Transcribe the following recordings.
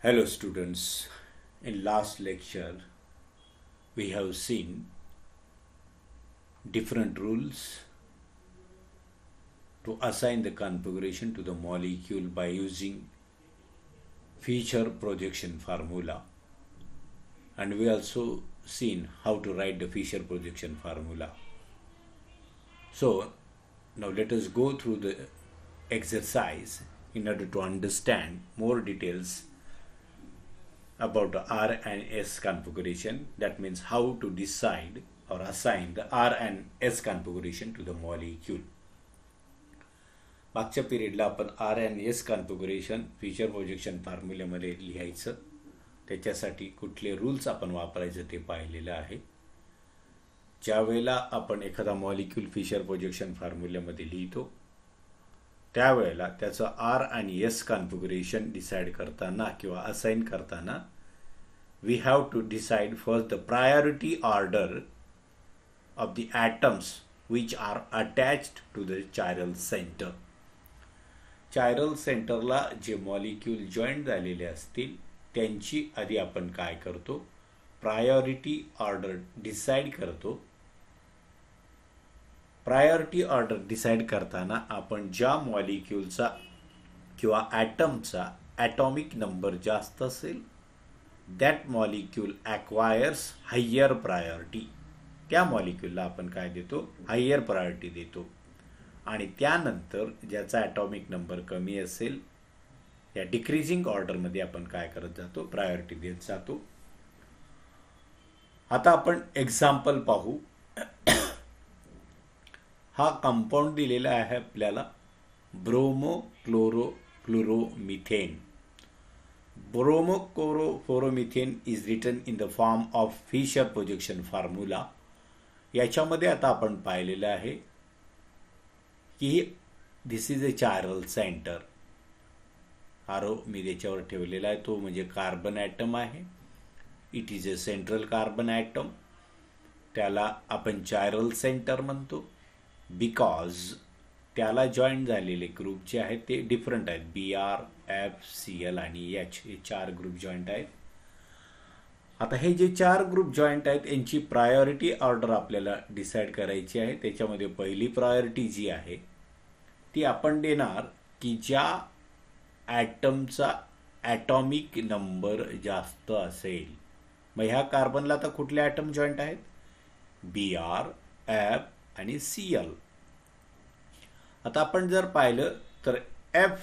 Hello students, in last lecture we have seen different rules to assign the configuration to the molecule by using feature projection formula, and we also seen how to write the feature projection formula. So now let us go through the exercise in order to understand more details about the R and S configuration. That means how to decide or assign the R and S configuration to the molecule. मागच्या पिरियडला आपण R and S configuration Fischer projection फॉर्म्युल्यामध्ये लिहायचं, त्याच्यासाठी कुठले rules आपण वापरायचं ते पाहिलेलं आहे. ज्यावेळेला आपण एखादा मॉलिक्यूल फीचर प्रोजेक्शन फॉर्म्युल्यामध्ये लिहितो त्यावेळेला त्याचं आर आणि एस कॉन्फिगरेशन डिसाइड करताना किंवा असाइन करताना we have to decide first the priority order of the atoms which are attached to the chiral center. chiral centerला जे मॉलिक्यूल जॉईंट झालेले असतील त्यांची आधी आपण काय करतो, प्रायोरिटी ऑर्डर डिसाइड करतो. प्रायोरिटी ऑर्डर डिसाइड करताना आपण ज्या मॉलिक्यूलचा किंवा ॲटमचा ॲटॉमिक नंबर जास्त असेल that molecule acquires higher priority. त्या मॉलिक्यूलला आपण काय देतो, हायर प्रायोरिटी देतो. आणि त्यानंतर ज्याचा ॲटॉमिक नंबर कमी असेल या डिक्रीजिंग ऑर्डरमध्ये आपण काय करत जातो, प्रायोरिटी देत जातो. आता आपण एक्झाम्पल पाहू. हा कंपाऊंड दिलेला आहे आपल्याला, bromo chloro fluoromethane. Bromochlorofluoromethane is written in the form of Fischer projection formula. याच्यामध्ये आता आपण पाहिलेलं आहे की दिस इज अ चायरल सेंटर. आरो मी त्याच्यावर ठेवलेला आहे तो म्हणजे कार्बन ॲटम आहे. It is a central carbon atom. त्याला आपण चायरल सेंटर म्हणतो बिकॉज त्याला जॉईंट झालेले ग्रुप जे आहेत ते डिफरंट आहेत. B R, F, C L आणि एच हे 4 ग्रुप जॉईंट आहेत. आता हे जे 4 ग्रुप जॉईंट आहेत यांची प्रायोरिटी ऑर्डर आपल्याला डिसाइड करायची आहे. त्याच्यामध्ये पहिली प्रायोरिटी जी आहे ती आपण देणार की ज्या ॲटमचा ॲटॉमिक नंबर जास्त असेल. मग ह्या कार्बनला आता कुठले ॲटम जॉईंट आहेत, बी आर, एफ आणि सी एल. आता आपण जर पाहिलं तर एफ,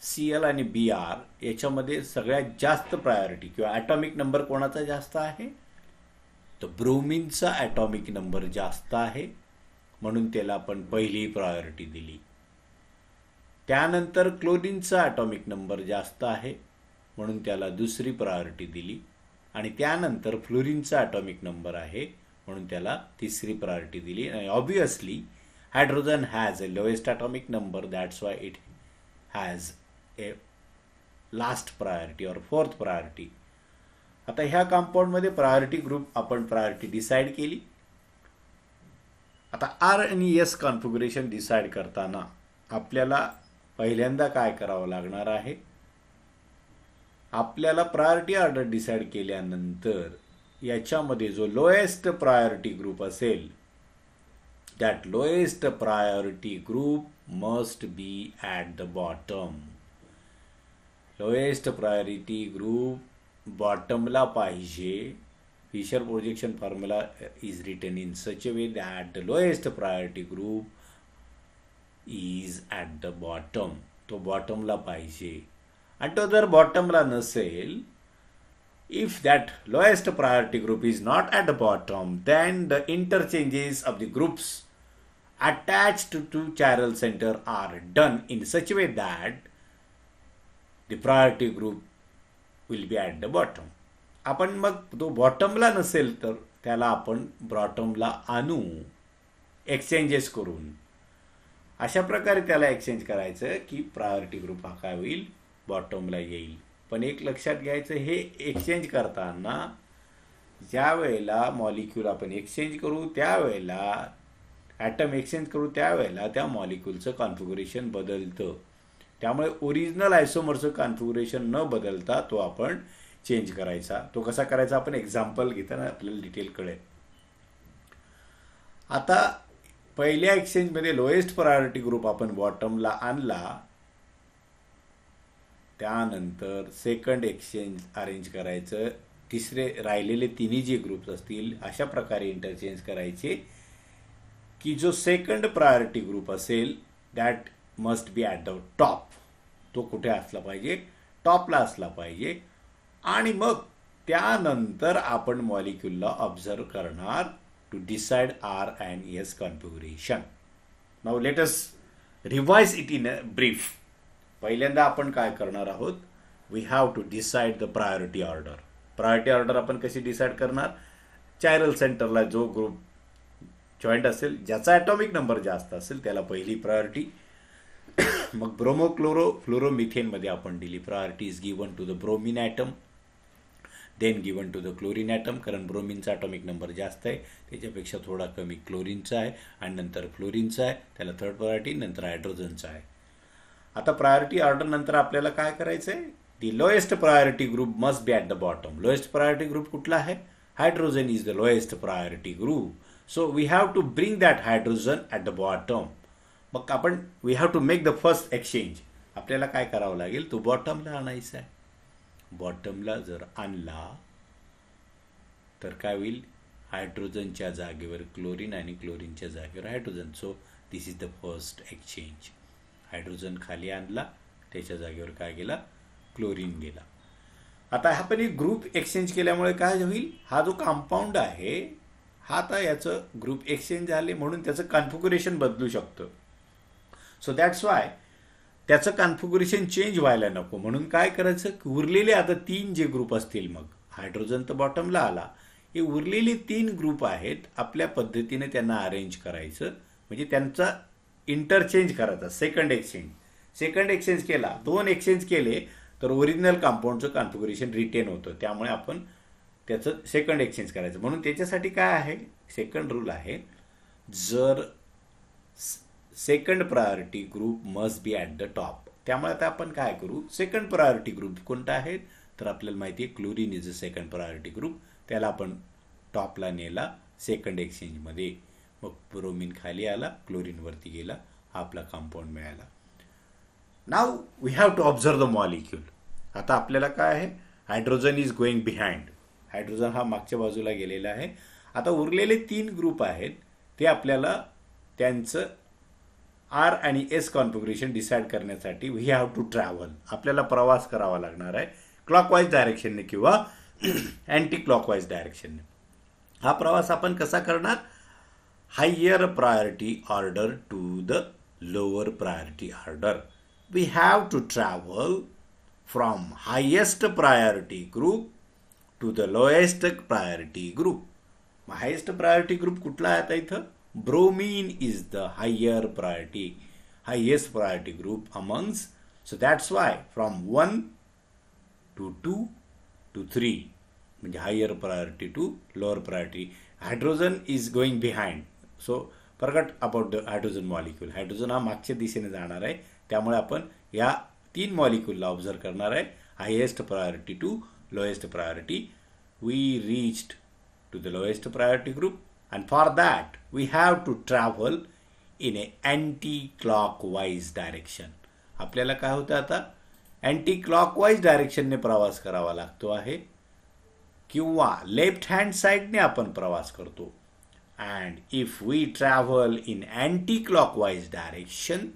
सी एल आणि बी आर याच्यामध्ये सगळ्यात जास्त प्रायोरिटी किंवा ॲटॉमिक नंबर कोणाचा जास्त आहे, तर ब्रोमिनचा ॲटॉमिक नंबर जास्त आहे म्हणून त्याला आपण पहिली प्रायोरिटी दिली. त्यानंतर क्लोरीनचा ॲटॉमिक नंबर जास्त आहे म्हणून त्याला दुसरी प्रायोरिटी दिली. आणि त्यानंतर फ्लोरीनचा ॲटॉमिक नंबर आहे म्हणून त्याला तिसरी प्रायोरिटी दिली. आणि obviously hydrogen has a lowest atomic number, that's why it has a last priority or fourth priority. आता ह्या कंपाऊंडमध्ये प्रायोरिटी ग्रुप आपण प्रायोरिटी डिसाइड केली. आता आर आणि एस कॉन्फिगरेशन डिसाइड करताना आपल्याला पहिल्यांदा काय करावं लागणार आहे, आपल्याला प्रायोरिटी ऑर्डर डिसाइड केल्यानंतर याच्यामध्ये जो लोएस्ट प्रायोरिटी ग्रुप असेल that lowest priority group must be at the bottom. Lowest priority group bottom ला पाहिजे. Fisher projection formula is written in such a way that the lowest priority group is at the bottom. तो bottom ला पाहिजे. आणि तो जर bottom ला नसेल, if that lowest priority group is not at the bottom, then the interchanges of the groups attached to chiral center are done in such a way that the priority group will be at the bottom. आपण मग तो बॉटमला नसेल तर त्याला आपण बॉटमला आणू exchanges करून. अशा प्रकारे त्याला एक्सचेंज करायचं की प्रायोरिटी ग्रुप हा काय होईल, बॉटमला येईल. पण एक लक्षात घ्यायचं, हे एक्सचेंज करताना ज्या वेळेला मॉलिक्यूल आपण एक्सचेंज करू त्यावेळेला ॲटम एक्सचेंज करू त्यावेळेला त्या मॉलिक्यूलचं कॉन्फिगरेशन बदलतं. त्यामुळे ओरिजिनल आयसोमरचं कॉन्फिगरेशन न बदलता तो आपण चेंज करायचा. तो कसा करायचा आपण एक्झाम्पल घेताना आपल्याला डिटेल कळेल. आता पहिल्या एक्सचेंजमध्ये लोएस्ट प्रायोरिटी ग्रुप आपण बॉटमला आणला, त्यानंतर सेकंड एक्सचेंज अरेंज करायचं. तिसरे राहिलेले तिन्ही जे ग्रुप्स असतील अशा प्रकारे इंटरचेंज करायचे की जो सेकंड प्रायोरिटी ग्रुप असेल that must be at the top. तो कुठे असला पाहिजे? टॉपला असला पाहिजे. आणि मग त्यानंतर आपण मॉलिक्यूलला ऑब्झर्व करणार to decide R and S configuration. Now let us revise it in a brief. पहिल्यांदा आपण काय करणार आहोत? We have to decide the priority order. Priority order आपण कशी डिसाइड करणार? चायरल सेंटरला जो ग्रुप जॉईंट असेल, ज्याचा ॲटॉमिक नंबर जास्त असेल त्याला पहिली प्रायोरिटी. मग ब्रोमो क्लोरो फ्लोरोमिथेनमध्ये आपण दिली priority is given to the bromine atom, then given to the chlorine atom, कारण ब्रोमिनचा ॲटॉमिक नंबर जास्त आहे, त्याच्यापेक्षा थोडा कमी क्लोरीनचा आहे, आणि नंतर फ्लोरीनचा आहे, त्याला थर्ड प्रायोरिटी, नंतर हायड्रोजनचा आहे. आता प्रायोरिटी ऑर्डर नंतर आपल्याला काय करायचं आहे? The lowest priority group must be at the bottom. Lowest priority group कुठला आहे? Hydrogen is the lowest priority group. So we have to bring that hydrogen at the bottom. मग आपण we have to make the first exchange. आपल्याला काय करावं लागेल? तो बॉटमला आणायचा आहे. बॉटमला जर आणला तर काय होईल? हायड्रोजनच्या जागेवर क्लोरीन आणि क्लोरीनच्या जागेवर hydrogen. So this is the first exchange. Hydrogen खाली आणला, त्याच्या जागेवर काय गेला? क्लोरीन गेला. आता आपण एक ग्रुप एक्सचेंज केल्यामुळे काय होईल? हा जो कंपाऊंड आहे हा आता याचं ग्रुप एक्सचेंज झाले म्हणून त्याचं कॉन्फिगरेशन बदलू शकतं. सो दॅट्स वाय त्याचं कॉन्फिगरेशन चेंज व्हायला नको म्हणून काय करायचं? उरलेले आता 3 जे ग्रुप असतील, मग हायड्रोजन तर बॉटमला आला, हे उरलेले 3 ग्रुप आहेत, आपल्या पद्धतीने त्यांना अरेंज करायचं, म्हणजे त्यांचा इंटरचेंज करायचा. सेकंड एक्सचेंज केला, 2 एक्सचेंज केले तर ओरिजिनल कंपाऊंडचं कॉन्फिगरेशन रिटेन होतं. त्यामुळे आपण त्याचं सेकंड एक्सचेंज करायचं. म्हणून त्याच्यासाठी काय आहे? सेकंड रूल आहे, जर second priority group must be at the top. त्यामुळे आता आपण काय करू? सेकंड प्रायोरिटी ग्रुप कोणता आहे? तर आपल्याला माहिती आहे chlorine is a second priority group. त्याला आपण टॉपला नेला सेकंड एक्सचेंजमध्ये. मग ब्रोमिन खाली आला, क्लोरीनवरती गेला, आपला कंपाऊंड मिळाला. नाव we have to observe the molecule. आता आपल्याला काय आहे? Hydrogen is going behind. Hydrogen हा मागच्या बाजूला गेलेला आहे. आता उरलेले 3 ग्रुप आहेत ते आपल्याला त्यांचं आर आणि एस कॉन्फिगरेशन डिसाईड करण्यासाठी वी हॅव टू ट्रॅव्हल. आपल्याला प्रवास करावा लागणार आहे क्लॉकवाईज डायरेक्शनने किंवा अँटी क्लॉकवाईज डायरेक्शनने. हा प्रवास आपण कसा करणार? Higher priority order to the lower priority order. We have to travel from highest priority group to the lowest priority group. Highest priority group कुठला आहे आता इथं? Bromine is the highest priority group amongst. So that's why from 1 to 2 to 3 म्हणजे higher priority to lower priority. Hydrogen is going behind. So forget about the hydrogen molecule. Hydrogen हा मागच्या दिशेने जाणार आहे. त्यामुळे आपण या 3 मॉलिक्यूलला ऑब्झर्व करणार आहे. Highest priority to lowest priority. We reached to the lowest priority group. And for that, we have to travel in a anti-clockwise direction. आपल्याला काय होतं आता? अँटी क्लॉकवाईज डायरेक्शनने प्रवास करावा लागतो आहे किंवा लेफ्ट हँड साईडने आपण प्रवास करतो. And if we travel in anti clockwise direction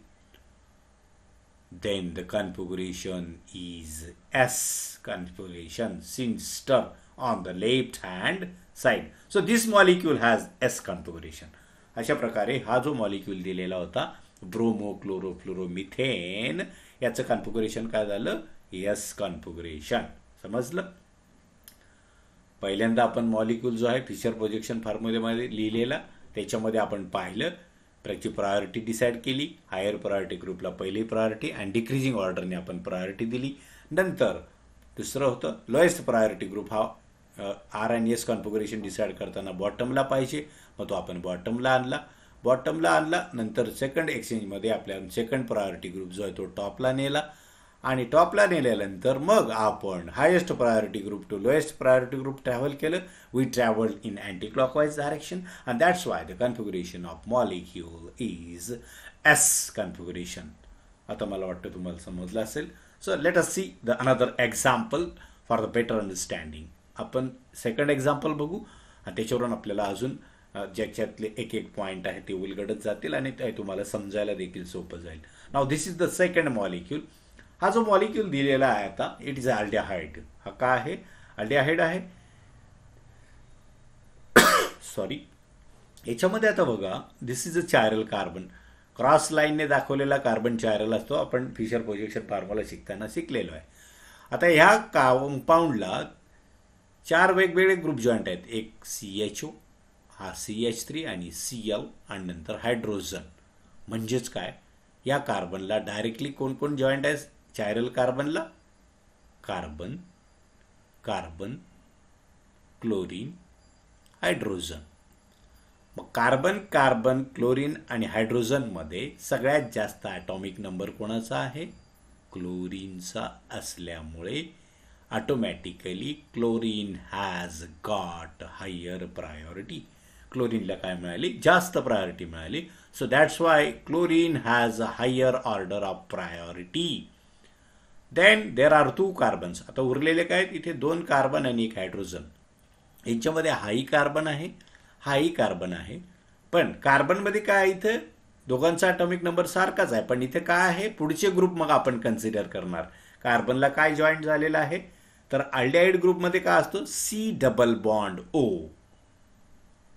then the configuration is S configuration sinister on the left hand side. So this molecule has S configuration. अशा प्रकारे हा जो मॉलिक्यूल दिलेला होता ब्रोमो क्लोरो फ्लोरोमिथेन, याचं कॉन्फिगरेशन काय झालं? S configuration. समजलं? पहिल्यांदा आपण मॉलिक्यूल जो आहे फिशर प्रोजेक्शन फॉर्म्युलेमध्ये लिहिलेला, त्याच्यामध्ये आपण पाहिलं त्याची प्रायोरिटी डिसाईड केली. हायर प्रायोरिटी ग्रुपला पहिली प्रायोरिटी आणि डिक्रीजिंग ऑर्डरने आपण प्रायोरिटी दिली. नंतर दुसरं होतं लोएस्ट प्रायोरिटी ग्रुप हा आर आणि एस कॉन्फिगरेशन डिसाईड करताना बॉटमला पाहिजे, मग तो आपण बॉटमला आणला. बॉटमला आणला, नंतर सेकंड एक्सचेंजमध्ये आपल्या सेकंड प्रायोरिटी ग्रुप जो आहे तो टॉपला नेला, आणि टॉपला नेल्यानंतर मग आपण highest priority group to lowest priority group travel केलं. We travel in anti clockwise direction and that's why the configuration of molecule is S configuration. आता मला वाटतं तुम्हाला समजलं असेल. So let us see the another example for the better understanding. आपण second example बघू आणि त्याच्यावरून आपल्याला अजून ज्याच्यातले एक एक पॉईंट आहे ते उलगडत जातील आणि ते तुम्हाला समजायला देखील सोपं जाईल. नाव this is the second molecule. हा जो मॉलिक्यूल दिलेला आहे आता इट इज अल्डिहाइड. हा काय आहे? अल्डिहाइड आहे. सॉरी, याच्यामध्ये आता बघा दिस इज अ चायरल कार्बन. क्रॉस लाईनने दाखवलेला कार्बन चायरल असतो. आपण फिशर प्रोजेक्शन फॉर्म्युला शिकताना शिकलेलो आहे. आता ह्या कंपाऊंडला 4 वेगवेगळे ग्रुप जॉईंट आहेत. एक CHO, हा CH3 आणि Cl आणि नंतर हायड्रोजन. म्हणजेच काय, या कार्बनला डायरेक्टली कोण कोण जॉईंट आहे चायरल कार्बनला? Carbon, carbon, chlorine, hydrogen. मग कार्बन, कार्बन, क्लोरीन आणि हायड्रोजनमध्ये सगळ्यात जास्त ॲटॉमिक नंबर कोणाचा आहे? क्लोरीनचा असल्यामुळे automatically chlorine has got higher priority. क्लोरीनला काय मिळाली? जास्त प्रायोरिटी मिळाली. So that's why chlorine has a higher order of priority. Then there are 2 carbons. आता उरलेले काय? इथे 2 कार्बन आणि 1 हायड्रोजन. यांच्यामध्ये हाही कार्बन आहे, हाही कार्बन आहे. पण कार्बनमध्ये काय इथे दोघांचा ॲटॉमिक नंबर सारखाच आहे. पण इथे काय आहे? पुढचे ग्रुप मग आपण कन्सिडर करणार. कार्बनला काय जॉईंट झालेलं आहे? तर अल्डिहाइड ग्रुपमध्ये काय असतो? C double bond O.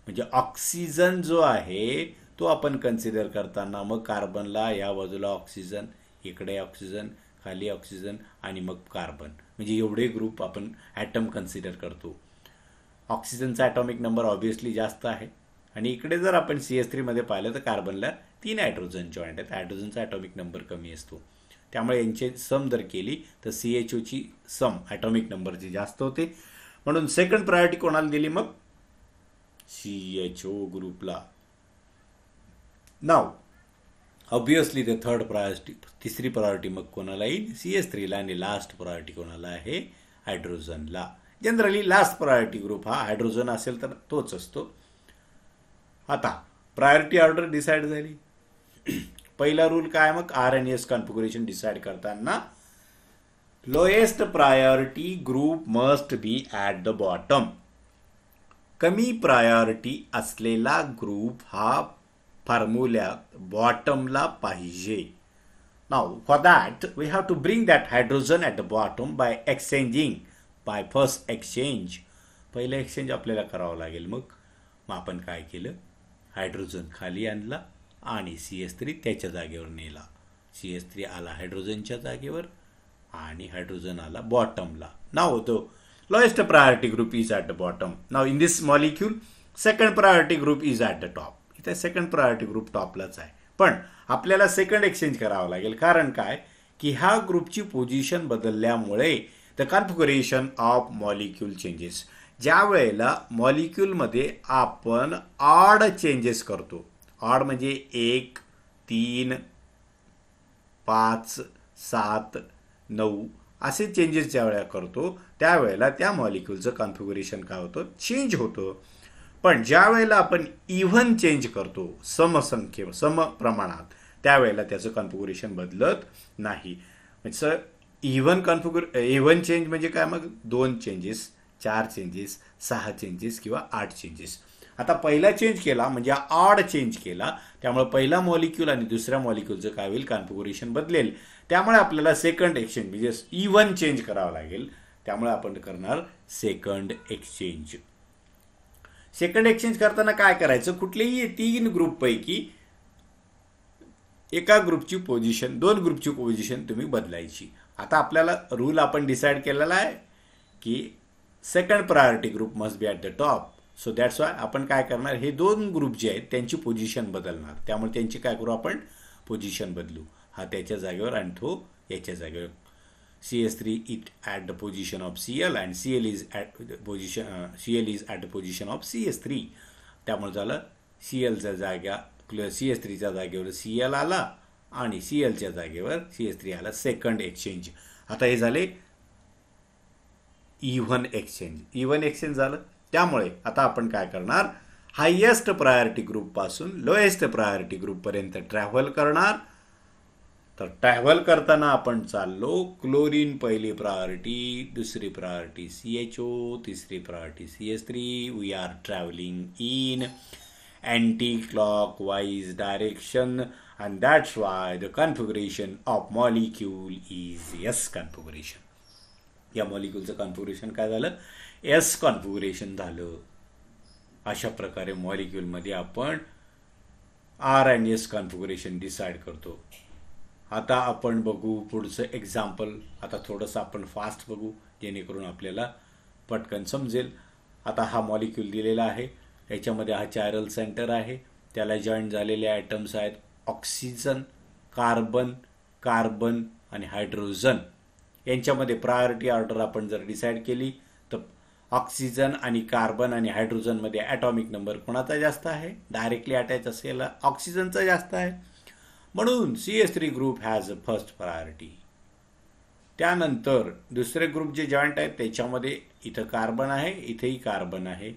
म्हणजे ऑक्सिजन जो आहे तो आपण कन्सिडर करताना मग कार्बनला या बाजूला ऑक्सिजन, इकडे ऑक्सिजन, खाली ऑक्सिजन आणि मग कार्बन. म्हणजे एवढे ग्रुप आपण ॲटम कन्सिडर करतो. ऑक्सिजनचा ॲटॉमिक नंबर ऑब्व्हियसली जास्त आहे. आणि इकडे जर आपण CH3 मध्ये पाहिलं तर कार्बनला 3 हायड्रोजन जॉईंट आहेत. हायड्रोजनचा ॲटॉमिक नंबर कमी असतो. त्यामुळे यांचे सम जर केली तर CHOची सम ॲटॉमिक नंबरची जास्त होते. म्हणून सेकंड प्रायोरिटी कोणाला दिली? मग CHO ग्रुपला. नाव ऑब्व्हियसली द थर्ड प्रायोरिटी, तिसरी प्रायोरिटी मग कोणाला येईल? CH3ला. आणि लास्ट प्रायोरिटी कोणाला आहे? हायड्रोजनला. जनरली लास्ट प्रायोरिटी ग्रुप हा हायड्रोजन असेल तर तोच असतो. आता प्रायोरिटी ऑर्डर डिसाईड झाली. पहिला रूल काय? मग RNS कॉन्फिगरेशन डिसाईड करताना lowest priority group must be at the bottom. कमी प्रायोरिटी असलेला ग्रुप हा फॉर्म्युल्यात बॉटमला पाहिजे. Now for that we have to bring that hydrogen at the bottom by exchanging, by first exchange. पहिलं एक्सचेंज आपल्याला करावं लागेल. मग आपण काय केलं? हायड्रोजन खाली आणला आणि CH3 त्याच्या जागेवर नेला. CH3 आला हायड्रोजनच्या जागेवर आणि हायड्रोजन आला बॉटमला. Now the lowest priority group is at the bottom. Now in this molecule second priority group is at the top. इथे सेकंड प्रायोरिटी ग्रुप टॉपलाच आहे. पण आपल्याला सेकंड एक्सचेंज करावं लागेल. कारण काय की ह्या ग्रुपची पोझिशन बदलल्यामुळे the configuration of molecule changes. ज्या वेळेला मॉलिक्यूलमध्ये आपण ऑड चेंजेस करतो, ऑड म्हणजे 1, 3, 5, 7, 9 असे चेंजेस ज्या वेळेला करतो त्यावेळेला त्या मॉलिक्यूलचं कॉन्फिगरेशन काय होतं? चेंज होतं. पण ज्या वेळेला आपण इव्हन चेंज करतो, समसंख्य सम प्रमाणात, त्यावेळेला त्याचं कॉन्फिगरेशन बदलत नाही. म्हणजे इव्हन चेंज म्हणजे काय? मग 2 चेंजेस, 4 चेंजेस, 6 चेंजेस किंवा 8 चेंजेस. आता पहिला चेंज केला म्हणजे ऑड चेंज केला, त्यामुळे पहिला मॉलिक्यूल आणि दुसऱ्या मॉलिक्यूलचं काय होईल? कॉन्फिगरेशन बदलेल. त्यामुळे आपल्याला सेकंड एक्सचेंज म्हणजे इव्हन चेंज करावं लागेल. त्यामुळे आपण करणार सेकंड एक्सचेंज. सेकंड एक्सचेंज करताना काय करायचं? कुठलेही 3 ग्रुपपैकी एका ग्रुपची पोझिशन, 2 ग्रुपची पोझिशन तुम्ही बदलायची. आता आपल्याला रूल आपण डिसाईड केलेला आहे की second priority group must be at the top. So that's Y आपण काय करणार? हे 2 ग्रुप जे आहेत त्यांची पोझिशन बदलणार. त्यामुळे त्यांची काय करू? आपण पोझिशन बदलू. हा त्याच्या जागेवर आणि तो याच्या जागेवर. CH3 it at the position of Cl and Cl is at the position of CH3. त्यामुळे झालं Clच्या जागा CH3च्या जागेवर Cl आला आणि Clच्या जागेवर CH3 आला. Second exchange. आता हे झाले इव्हन एक्सचेंज झालं. त्यामुळे आता आपण काय करणार, हायेस्ट प्रायोरिटी ग्रुप पासून लोएस्ट प्रायोरिटी ग्रुप पर्यंत ट्रॅव्हल करणार. तर ट्रॅव्हल करताना आपण चाललो, क्लोरीन पहिली प्रायोरिटी, दुसरी प्रायोरिटी CHO, तिसरी priority CH3. We are travelling in anti clockwise direction and that's why the configuration of molecule is S configuration. या मॉलिक्यूलचं कॉन्फिगरेशन काय झालं, S कॉन्फिगरेशन झालं. अशा प्रकारे मॉलिक्यूलमध्ये आपण R आणि S कॉन्फिगरेशन डिसाइड करतो. आता आपण बघू पुढचं एक्झाम्पल. आता थोडंसं आपण फास्ट बघू जेणेकरून आपल्याला पटकन समजेल. आता हा मॉलिक्यूल दिलेला आहे, याच्यामध्ये हा चायरल सेंटर आहे, त्याला जॉईंट झालेले ॲटम्स आहेत ऑक्सिजन, कार्बन, कार्बन आणि हायड्रोजन. यांच्यामध्ये प्रायोरिटी ऑर्डर आपण जर डिसाईड केली तर ऑक्सिजन आणि कार्बन आणि हायड्रोजनमध्ये ॲटॉमिक नंबर कोणाचा जास्त आहे, डायरेक्टली अटॅच असलेला ऑक्सिजनचा जास्त आहे, म्हणून CH3 group has a first priority. त्यानंतर दुसरे ग्रुप जे जॉईंट आहेत त्याच्यामध्ये इथं कार्बन आहे, इथेही कार्बन आहे.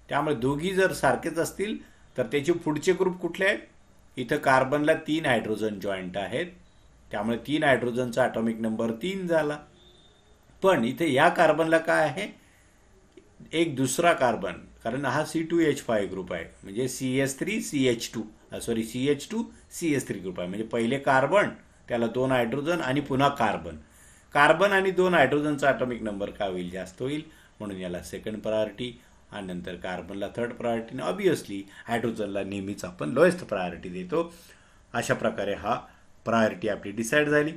त्यामुळे दोघी जर सारखेच असतील तर त्याचे पुढचे ग्रुप कुठले आहेत, इथं कार्बनला 3 हायड्रोजन जॉईंट आहेत, त्यामुळे 3 हायड्रोजनचा ॲटॉमिक नंबर 3 झाला. पण इथे या कार्बनला काय आहे, एक दुसरा कार्बन, कारण हा C2H5 ग्रुप आहे, म्हणजे CH2CH3 ग्रुप आहे. म्हणजे पहिले कार्बन, त्याला 2 हायड्रोजन आणि पुन्हा कार्बन आणि 2 हायड्रोजनचा ॲटॉमिक नंबर काय होईल, जास्त होईल, म्हणून याला सेकंड प्रायोरिटी. आणि नंतर कार्बनला थर्ड प्रायोरिटी. ऑब्वियसली हायड्रोजनला नेहमीच आपण लोएस्ट प्रायोरिटी देतो. अशा प्रकारे हा प्रायोरिटी आपली डिसाईड झाली.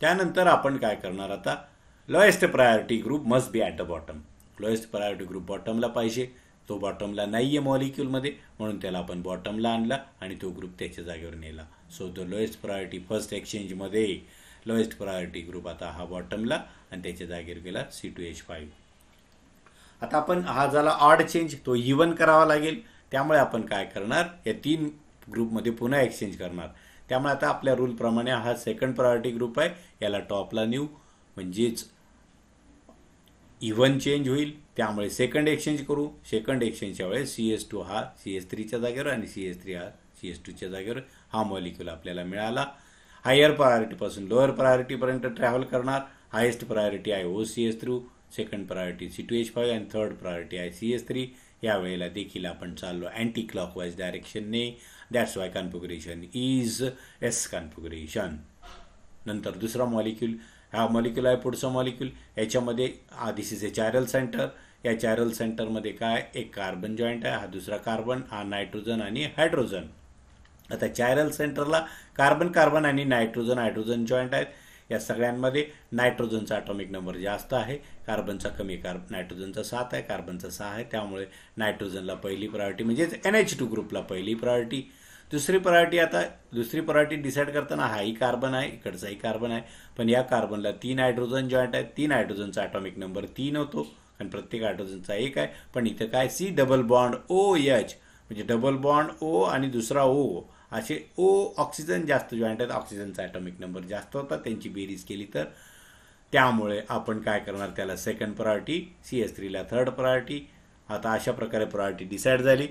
त्यानंतर आपण काय करणार, आता lowest priority group must be at the bottom. Lowest priority group बॉटमला पाहिजे, तो बॉटमला नाही आहे मॉलिक्यूलमध्ये, म्हणून त्याला आपण बॉटमला आणला आणि तो ग्रुप त्याच्या जागेवर नेला. So the lowest priority first एक्सचेंजमध्ये लोएस्ट प्रायोरिटी ग्रुप आता हा बॉटमला आणि त्याच्या जागेवर गेला C2H5. आता आपण हा झाला ऑड चेंज, तो इव्हन करावा लागेल. त्यामुळे आपण काय करणार, या 3 ग्रुपमध्ये पुन्हा एक्सचेंज करणार. त्यामुळे आता आपल्या रूलप्रमाणे हा सेकंड प्रायोरिटी ग्रुप आहे, याला टॉपला नेऊ, म्हणजेच इव्हन चेंज होईल. त्यामुळे सेकंड एक्सचेंज करू. सेकंड एक्सचेंजच्या वेळेस CH2 हा CH3च्या जागेवर आणि CH3 हा CH2च्या जागेवर हा मॉलिक्यूल आपल्याला मिळाला. हायर प्रायोरिटीपासून लोअर प्रायोरिटीपर्यंत ट्रॅव्हल करणार. हायेस्ट प्रायोरिटी आहे OCH3, सेकंड प्रायोरिटी C2H5 आणि थर्ड प्रायोरिटी आहे CH3. यावेळेला देखील आपण चाललो अँटी क्लॉकवाईज डायरेक्शनने. That's why configuration is S configuration. नंतर दुसरा मॉलिक्यूल, हा मॉलिक्यूल आहे पुढचा मॉलिक्यूल. याच्यामध्ये दिस इज ए चायरल सेंटर. या चायरल सेंटरमध्ये काय, एक कार्बन जॉईंट आहे, हा दुसरा कार्बन, हा नायट्रोजन आणि हायड्रोजन. आता चायरल सेंटरला कार्बन आणि हायड्रोजन जॉईंट आहेत. या सगळ्यांमध्ये नायट्रोजनचा ॲटॉमिक नंबर जास्त आहे, कार्बनचा कमी, नायट्रोजनचा 7 आहे, कार्बनचा 6 आहे. त्यामुळे नायट्रोजनला पहिली प्रायोरिटी, म्हणजेच NH2 ग्रुपला पहिली प्रायोरिटी. दुसरी प्रायोरिटी डिसाईड करताना हाही कार्बन आहे, इकडचाही कार्बन आहे, पण या कार्बनला 3 हायड्रोजन जॉईंट आहेत. 3 हायड्रोजनचा ॲटॉमिक नंबर 3 होतो, आणि प्रत्येक हायड्रोजनचा 1 आहे. पण इथं काय, C डबल बॉन्ड OH, म्हणजे डबल बॉन्ड O आणि दुसरा O, असे O ऑक्सिजन जास्त जॉईंट आहेत. ऑक्सिजनचा ॲटॉमिक नंबर जास्त होता, त्यांची बेरीज केली तर. त्यामुळे आपण काय करणार, त्याला सेकंड प्रायोरिटी, CH3ला थर्ड प्रायोरिटी. आता अशा प्रकारे प्रायोरिटी डिसाईड झाली.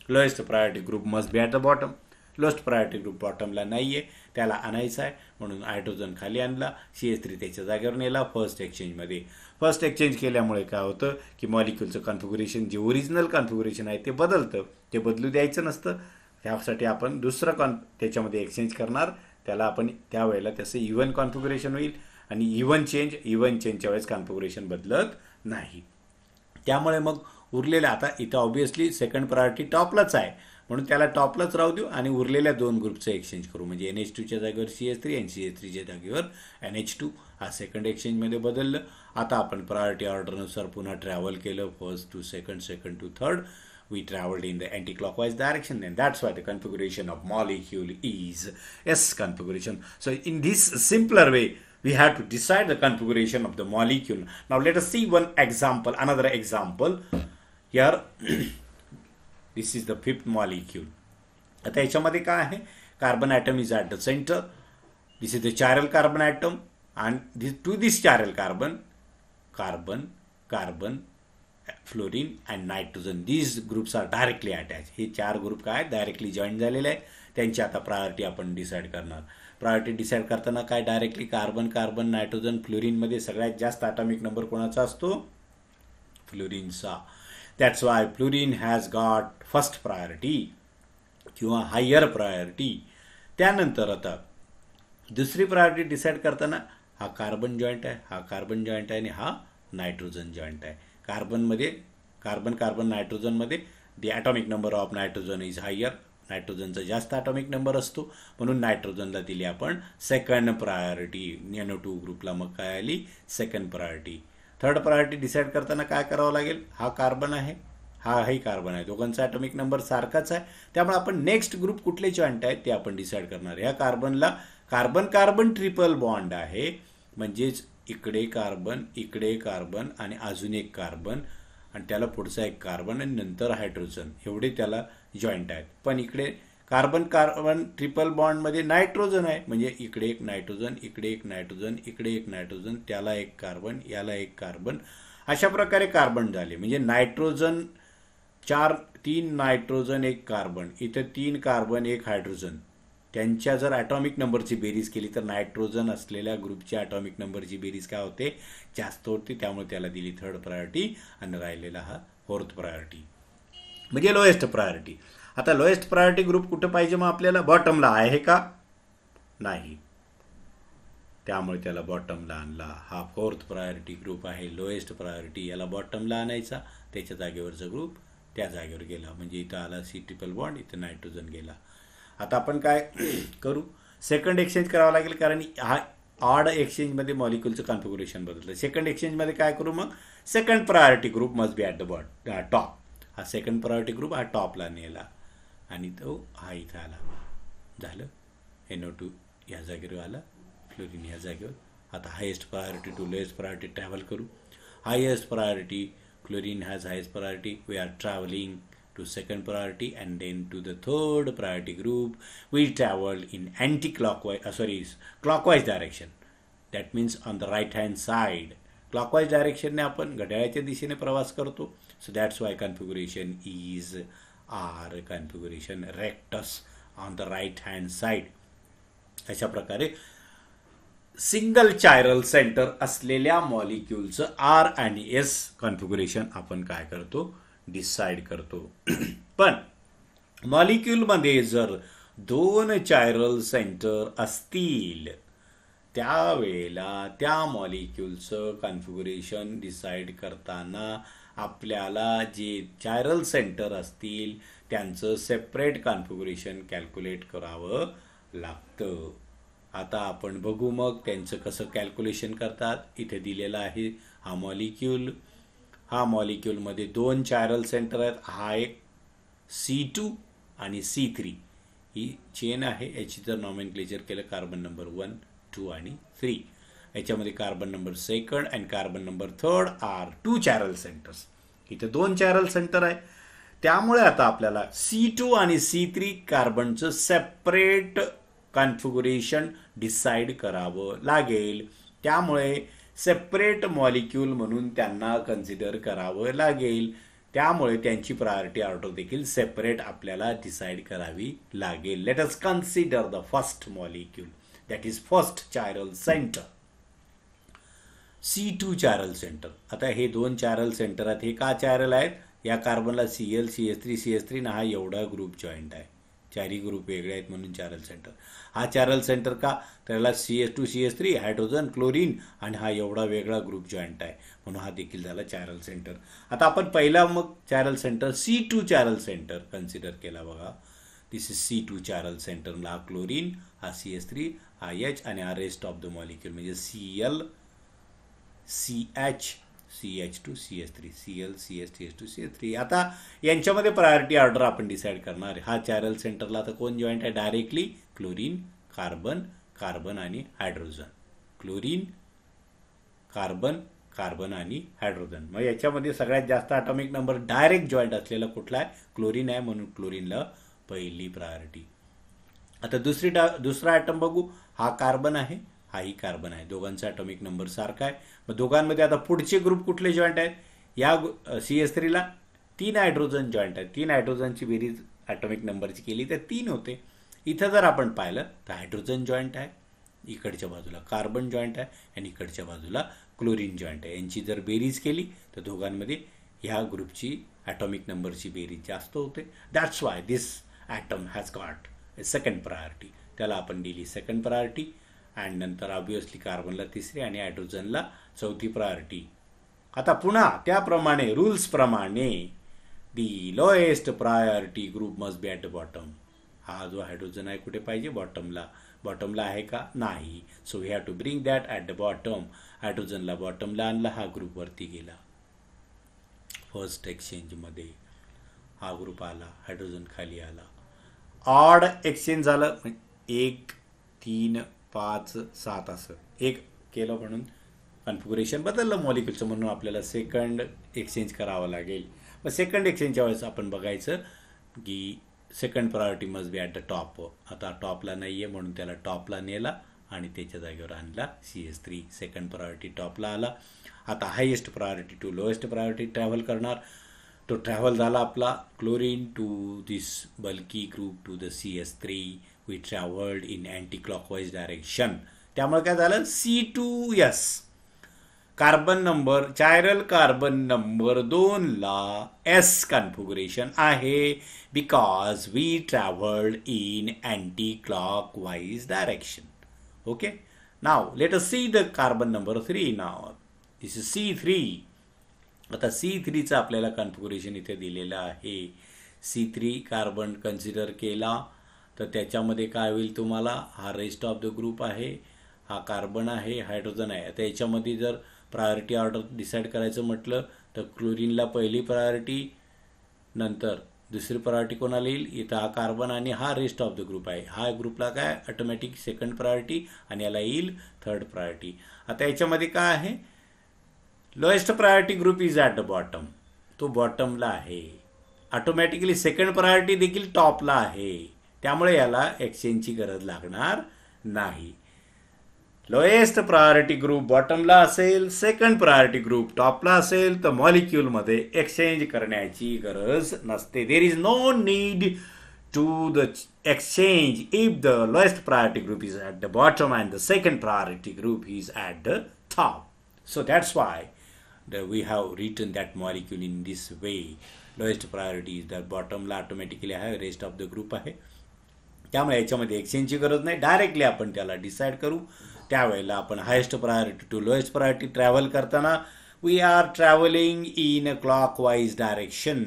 Lowest priority group must be at the bottom. Lowest priority group बॉटमला नाही आहे, त्याला आणायचा आहे, म्हणून हायड्रोजन खाली आणला, CH3 त्याच्या जागेवर नेला फर्स्ट एक्सचेंजमध्ये. फर्स्ट एक्सचेंज केल्यामुळे काय होतं की मॉलिक्यूलचं कॉन्फिगरेशन, जे ओरिजिनल कॉन्फिगरेशन आहे ते बदलतं, ते बदलू द्यायचं नसतं. त्यासाठी आपण दुसरं त्याच्यामध्ये एक्सचेंज करणार. त्याला आपण त्यावेळेला त्याचं इव्हन कॉन्फिगरेशन होईल, आणि इव्हन चेंजच्या वेळेस कॉन्फिगरेशन बदलत नाही. त्यामुळे मग उरलेल्या, आता इथं ऑब्व्हियसली सेकंड प्रायोरिटी टॉपलाच आहे, म्हणून त्याला टॉपलाच राहू देऊ आणि उरलेल्या 2 ग्रुपचं एक्सचेंज करू. म्हणजे NH2च्या जागेवर CH3 आणि CH3च्या जागेवर NH2. हा सेकंड एक्सचेंजमध्ये बदललं. आता आपण प्रायोरिटी ऑर्डरनुसार पुन्हा ट्रॅव्हल केलं, first to second, second to third. We traveled in the anti-clockwise direction, and that's why the configuration of molecule is S configuration. So in this simpler way, we have to decide the configuration of the molecule. Now let us see one example, another example. Here this is the fifth molecule. आता याच्यामध्ये काय आहे, carbon atom is at the center. This is the chiral carbon atom, and to this chiral carbon, fluorine and nitrogen, these groups are directly attached. हे 4 group काय directly join झालेले आहे. त्यांची आता प्रायोरिटी आपण डिसाईड करणार. प्रायोरिटी डिसाईड करताना काय, डायरेक्टली कार्बन, नायट्रोजन, फ्लोरीनमध्ये सगळ्यात जास्त ॲटॉमिक नंबर कोणाचा असतो, फ्लोरीनचा. That's why fluorine has got first priority किंवा हायर प्रायोरिटी. त्यानंतर आता दुसरी प्रायोरिटी डिसाईड करताना हा कार्बन जॉईंट आहे, हा कार्बन जॉईंट आहे आणि हा नायट्रोजन जॉईंट आहे. कार्बनमध्ये कार्बन नायट्रोजनमध्ये the atomic number of nitrogen is higher, नायट्रोजनचा जास्त ॲटॉमिक नंबर असतो, म्हणून नायट्रोजनला दिली आपण सेकंड प्रायोरिटी. NO2 ग्रुपला मग काय आली, second priority. Third priority decide करताना काय करावं लागेल, हा कार्बन आहे, हाही कार्बन आहे, दोघांचा ॲटॉमिक नंबर सारखाच आहे. त्यामुळे आपण नेक्स्ट ग्रुप कुठले जॉईंट आहेत ते आपण डिसाईड करणार. ह्या कार्बनला कार्बन ट्रिपल बॉन्ड आहे, म्हणजेच इकडे कार्बन आणि अजून एक कार्बन आणि त्याला पुढचा एक कार्बन आणि नंतर हायड्रोजन, एवढे त्याला जॉईंट आहेत. पण इकडे कार्बन ट्रिपल बॉन्डमध्ये नायट्रोजन आहे, म्हणजे इकडे एक नायट्रोजन, इकडे एक नायट्रोजन, इकडे एक नायट्रोजन, त्याला एक कार्बन, याला एक कार्बन, अशा प्रकारे कार्बन झाले. म्हणजे नायट्रोजन 3 नायट्रोजन 1 कार्बन, इथे 3 कार्बन 1 हायड्रोजन, त्यांच्या जर ॲटॉमिक नंबरची बेरीज केली तर नायट्रोजन असलेल्या ग्रुपच्या ॲटॉमिक नंबरची बेरीज काय होते, जास्त होते. त्यामुळे त्याला दिली थर्ड प्रायोरिटी आणि राहिलेला हा फोर्थ प्रायोरिटी, म्हणजे लोएस्ट प्रायोरिटी. आता लोएस्ट प्रायोरिटी ग्रुप कुठं पाहिजे मग आपल्याला, बॉटमला आहे का, नाही, त्यामुळे त्याला बॉटमला आणला. हा फोर्थ प्रायोरिटी ग्रुप आहे, लोएस्ट प्रायोरिटी, याला बॉटमला आणायचा, त्याच्या जागेवरचा ग्रुप त्या जागेवर गेला. म्हणजे इथं आला C ट्रिपल बॉन्ड, इथं नायट्रोजन गेला. आता आपण काय करू, सेकंड एक्सचेंज करावं लागेल, कारण हा ऑड एक्सचेंजमध्ये मॉलिक्युलचं कॉन्फिगरेशन बदलतं. सेकंड एक्सचेंजमध्ये काय करू मग, second priority group must be at the top. हा सेकंड प्रायोरिटी ग्रुप हा टॉपला नेला आणि तो हा इथं आला, झालं. NO2 ह्या जागेवर आला, फ्लोरीन ह्या जागेवर. आता highest priority to lowest priority travel करू. Highest priority, fluorine has highest priority, we are travelling to second priority and then to the third priority group. We travel in clockwise direction. That means on the right hand side. Clockwise direction ने आपण घड्याळाच्या दिशेने प्रवास करतो. So that's why configuration is R configuration rectus on the right hand side. अशा प्रकारे single चायरल centre असलेल्या मॉलिक्युलचं R आणि S कॉन्फिगरेशन आपण काय करतो, डिसाइड करतो. पण मॉलिक्युलमध्ये जर 2 चायरल सेंटर असतील त्यावेळेला त्या मॉलिक्युलचं कॉन्फिगरेशन डिसाइड करताना आपल्याला जे चायरल सेंटर असतील त्यांचं सेपरेट कॉन्फिगरेशन कॅल्क्युलेट करावं लागतं. आता आपण बघू मग त्यांचं कसं कॅल्क्युलेशन करतात. इथे दिलेलं आहे हा मॉलिक्यूल. हा मॉलिक्यूलमध्ये 2 चायरल सेंटर आहेत. हा एक C2 आणि C3 ही चेन आहे. याची जर नॉमेनक्लेचर केलं कार्बन नंबर 1, 2 आणि 3. याच्यामध्ये कार्बन नंबर 2 आणि कार्बन नंबर 3 आर 2 चायरल सेंटर्स. इथे 2 चायरल सेंटर आहे. त्यामुळे आता आपल्याला C2 आणि C3 कार्बनचं सेपरेट कॉन्फिगरेशन डिसाइड करावं लागेल. त्यामुळे सेपरेट मॉलिक्यूल म्हणून त्यांना कन्सिडर करावं लागेल. त्यामुळे त्यांची प्रायोरिटी ऑर्डर देखील सेपरेट आपल्याला डिसाइड करावी लागेल. Let us consider the first molecule, that is first chiral centre, C2 chiral centre. आता हे 2 चायरल सेंटर आहेत. हे का चायरल आहेत? या कार्बनला Cl, CH3, CH3 ना हा एवढा ग्रुप जॉईंट आहे. 4 ग्रुप वेगळे आहेत म्हणून चायरल सेंटर. हा चायरल सेंटर का? त्याला CH2, CH3, हायड्रोजन, क्लोरीन आणि हा एवढा वेगळा ग्रुप जॉईंट आहे म्हणून हा देखील झाला चायरल सेंटर. आता आपण पहिला मग चायरल centre C2 chiral centre consider केला. बघा, दिस इज C2 चायरल सेंटर. हा क्लोरीन, हा CH3, हा H आणि हा रेस्ट ऑफ द मॉलिक्यूल म्हणजे Cl, CH, CH2, CH3, Cl, CH, CH2, CH3. आता यांच्यामध्ये प्रायोरिटी ऑर्डर आपण डिसाइड करणार. हा चायरल सेंटरला आता कोण जॉईंट आहे? डायरेक्टली क्लोरीन, कार्बन, कार्बन आणि हायड्रोजन. क्लोरीन, कार्बन, कार्बन आणि हायड्रोजन. मग याच्यामध्ये सगळ्यात जास्त ॲटॉमिक नंबर डायरेक्ट जॉईंट असलेला कुठला आहे? क्लोरीन आहे, म्हणून क्लोरीनला पहिली प्रायोरिटी. आता दुसरा ॲटम बघू. हा कार्बन आहे, हाही कार्बन आहे. दोघांचा ॲटॉमिक नंबर सारखा आहे. मग दोघांमध्ये आता पुढचे ग्रुप कुठले जॉईंट आहेत? या CH3ला 3 हायड्रोजन जॉईंट आहेत. 3 हायड्रोजनची बेरीज ॲटॉमिक नंबरची केली तर 3 होते. इथं जर आपण पाहिलं तर हायड्रोजन जॉईंट आहे, इकडच्या बाजूला कार्बन जॉईंट आहे आणि इकडच्या बाजूला क्लोरीन जॉईंट आहे. यांची जर बेरीज केली तर दोघांमध्ये ह्या ग्रुपची ॲटॉमिक नंबरची बेरीज जास्त होते. That's why this atom has got a second priority. त्याला आपण दिली सेकंड प्रायोरिटी. अँड नंतर ऑब्वियसली कार्बनला तिसरी आणि हायड्रोजनला चौथी प्रायोरिटी. आता पुन्हा त्याप्रमाणे रूल्सप्रमाणे the lowest priority group must be at the bottom. हा जो हायड्रोजन आहे कुठे पाहिजे? बॉटमला आहे का? नाही. So we have to bring that at the bottom. हायड्रोजनला बॉटमला आणला, हा ग्रुप वरती गेला. फर्स्ट एक्सचेंजमध्ये हा ग्रुप आला, हायड्रोजन खाली आला. ऑड एक्सचेंज झालं, 1 3 5 7 असं एक केलं म्हणून कॉन्फिगरेशन बदललं मॉलिक्युलचं, म्हणून आपल्याला सेकंड एक्सचेंज करावं लागेल. मग सेकंड एक्सचेंजच्या वेळेस आपण बघायचं की second priority must be at the top. आता टॉपला नाही आहे म्हणून त्याला टॉपला नेला आणि त्याच्या जागेवर आणला CH3. सेकंड प्रायोरिटी टॉपला आला. आता highest priority to lowest priority travel करणार. तो ट्रॅव्हल झाला आपला chlorine to this bulky group to the CH3. We travelled in anti clockwise direction. त्यामुळे काय झालं? C2S carbon number, chiral carbon number 2 ला S कॉन्फिगरेशन आहे, because we travelled in anti clockwise direction. Okay, now let us see the carbon number 3 now. This is C3. आता C3चं आपल्याला configuration इथे दिलेलं आहे. C3 कार्बन कन्सिडर केला तर त्याच्यामध्ये काय होईल तुम्हाला? हा रेस्ट ऑफ द ग्रुप आहे, हा कार्बन आहे, हायड्रोजन आहे. आता याच्यामध्ये जर प्रायोरिटी ऑर्डर डिसाईड करायचं म्हटलं तर क्लोरीनला पहिली प्रायोरिटी, नंतर दुसरी प्रायोरिटी कोणाला येईल? इथं हा कार्बन आणि हा रेस्ट ऑफ द ग्रुप आहे. हा ग्रुपला काय ऑटोमॅटिक सेकंड प्रायोरिटी आणि याला येईल थर्ड प्रायोरिटी. आता याच्यामध्ये काय आहे? Lowest priority group is at the bottom. तो बॉटमला आहे. ऑटोमॅटिकली सेकंड प्रायोरिटी देखील टॉपला आहे. त्यामुळे याला एक्सचेंजची गरज लागणार नाही. लोएस्ट प्रायोरिटी ग्रुप बॉटमला असेल, सेकंड प्रायोरिटी ग्रुप टॉपला असेल तर मॉलिक्यूलमध्ये एक्सचेंज करण्याची गरज नसते. There is no need to the exchange if the lowest priority group is at the bottom and the second priority group is at the top. So that's why we have written that molecule in this way. Lowest priority is the bottomला automatically आहे, rest of the group आहे. त्यामुळे याच्यामध्ये एक्सचेंजची गरज नाही. Directly आपण त्याला decide करू. त्यावेळेला आपण highest priority to lowest priority travel करताना we are travelling in a clockwise direction.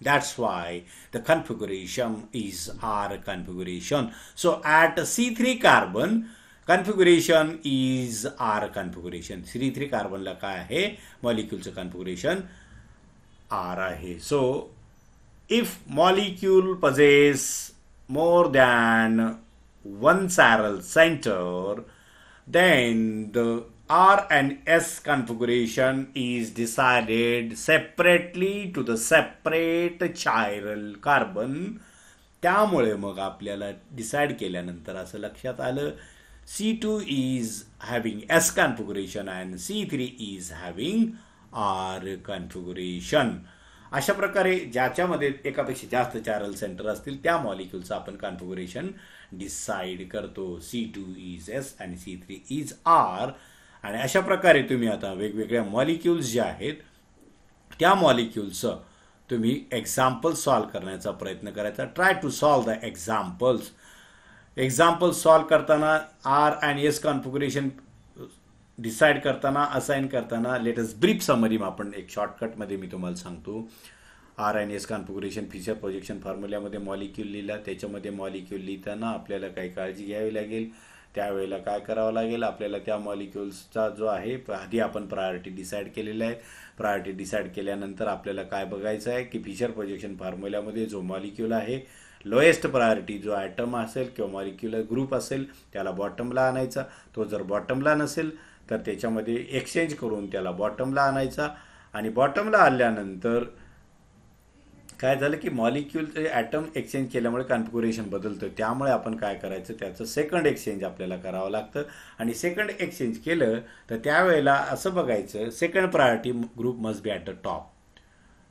That's why the configuration is R configuration. So at C3 carbon configuration is R configuration. C3 कार्बनला काय आहे? मॉलिक्यूलचं कॉन्फिगरेशन आर आहे. So if molecule possesses more than one chiral center, then the R and S configuration is decided separately to the separate chiral carbon. त्यामुळे मग आपल्याला decide केल्यानंतर असं लक्षात आलं C2 is having S configuration and C3 is having R configuration. अशा प्रकारे ज्याच्यामध्ये एकापेक्षा जास्त चायरल सेंटर असतील त्या मॉलिक्यूलचं आपण कॉन्फिगरेशन डिसाईड करतो. C2 इज S आणि C3 इज R. आणि अशा प्रकारे तुम्ही आता वेगवेगळ्या मॉलिक्यूल्स ज्या आहेत त्या मॉलिक्यूल्सचं तुम्ही एक्झाम्पल्स सॉल्व करण्याचा प्रयत्न करायचा. Try to solve the examples. Examples solve करताना R आणि S कॉन्फिगरेशन डिसाईड करताना, असाइन करताना लेट अस ब्रीफ समरी आपण एक शॉर्टकटमध्ये मी तुम्हाला सांगतो. R आणि S कॉन्फिगरेशन फीचर प्रोजेक्शन फॉर्म्युल्यामध्ये मॉलिक्यूल लिहिला. त्याच्यामध्ये मॉलिक्यूल लिहिताना आपल्याला काही काळजी घ्यावी लागेल. त्यावेळेला काय करावं लागेल? आपल्याला त्या मॉलिक्यूल्सचा जो आहे आधी आपण प्रायोरिटी डिसाईड केलेला आहे. प्रायोरिटी डिसाईड केल्यानंतर आपल्याला काय बघायचं आहे की फीचर प्रोजेक्शन फॉर्म्युल्यामध्ये जो मॉलिक्यूल आहे लोएस्ट प्रायोरिटी जो ॲटम असेल किंवा मॉलिक्युलर ग्रुप असेल त्याला बॉटमला आणायचा. तो जर बॉटमला नसेल तर त्याच्यामध्ये एक्सचेंज करून त्याला बॉटमला आणायचा. आणि बॉटमला आणल्यानंतर काय झालं की मॉलिक्युलचे ॲटम एक्सचेंज केल्यामुळे कॉन्फिगरेशन बदलतं. त्यामुळे आपण काय करायचं, त्याचं सेकंड एक्सचेंज आपल्याला करावं लागतं. आणि सेकंड एक्सचेंज केलं तर त्यावेळेला असं बघायचं, second priority group must be at the top.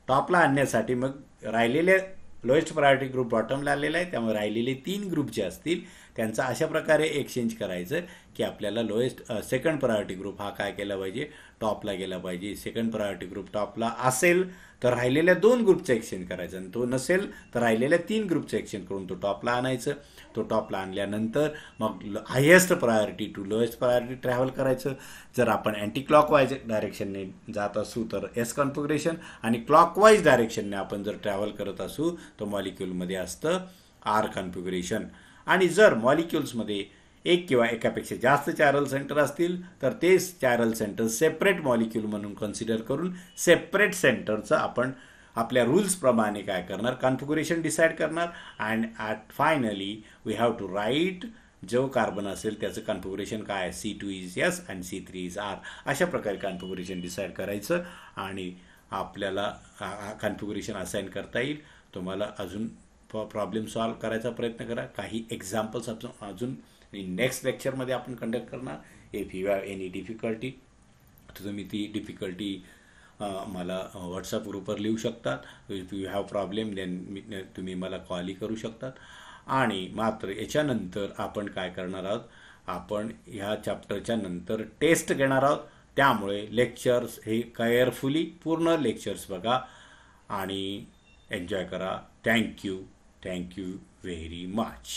टॉपला आणण्यासाठी मग राहिलेले लोएस्ट प्रायोरिटी ग्रुप बॉटमला आलेला आहे, त्यामुळे राहिलेले 3 ग्रुप जे असतील त्यांचा अशा प्रकारे एक्सचेंज करायचं की आपल्याला सेकंड प्रायोरिटी ग्रुप हा काय केला पाहिजे, टॉपला गेला पाहिजे. सेकंड प्रायोरिटी ग्रुप टॉपला असेल तर राहिलेल्या 2 ग्रुपचं एक्सचेंज करायचं, आणि तो नसेल तर राहिलेल्या 3 ग्रुपचं एक्सचेंज करून तो टॉपला आणायचं. तो टॉपला आणल्यानंतर मग highest priority to lowest priority travel करायचं. जर आपण अँटी क्लॉकवाईज डायरेक्शनने जात असू तर एस कॉन्फिगरेशन, आणि क्लॉकवाईज डायरेक्शनने आपण जर ट्रॅव्हल करत असू तर मॉलिक्युलमध्ये असतं आर कॉन्फिगरेशन. आणि जर मॉलिक्युल्समध्ये एक किंवा एकापेक्षा जास्त चॅरल सेंटर असतील तर ते चॅरल सेंटर सेपरेट मॉलिक्यूल म्हणून कन्सिडर करून सेपरेट सेंटरचं आपण आपल्या रूल्सप्रमाणे काय करणार, कॉन्फिगरेशन डिसाईड करणार. And finally we have to write जो कार्बन असेल त्याचं कॉन्फिगरेशन काय आहे, C2 is S and C3 is R. अशा प्रकारे कॉन्फिगरेशन डिसाईड करायचं आणि आपल्याला कॉन्फिगरेशन असाइन करता येईल. तुम्हाला अजून प्रॉब्लेम सॉल्व्ह करायचा प्रयत्न करा. काही एक्झाम्पल्स अजून नेक्स्ट लेक्चरमध्ये आपण कंडक्ट करणार. If you have any difficulty तर तुम्ही ती डिफिकल्टी मला व्हॉट्सअप ग्रुपवर लिहू शकतात. If you have problem then तुम्ही मला कॉलही करू शकतात. आणि मात्र याच्यानंतर आपण काय करणार आहोत, आपण ह्या चॅप्टरच्या नंतर टेस्ट घेणार आहोत. त्यामुळे लेक्चर्स हे केअरफुली पूर्ण लेक्चर्स बघा आणि एन्जॉय करा. Thank you very much.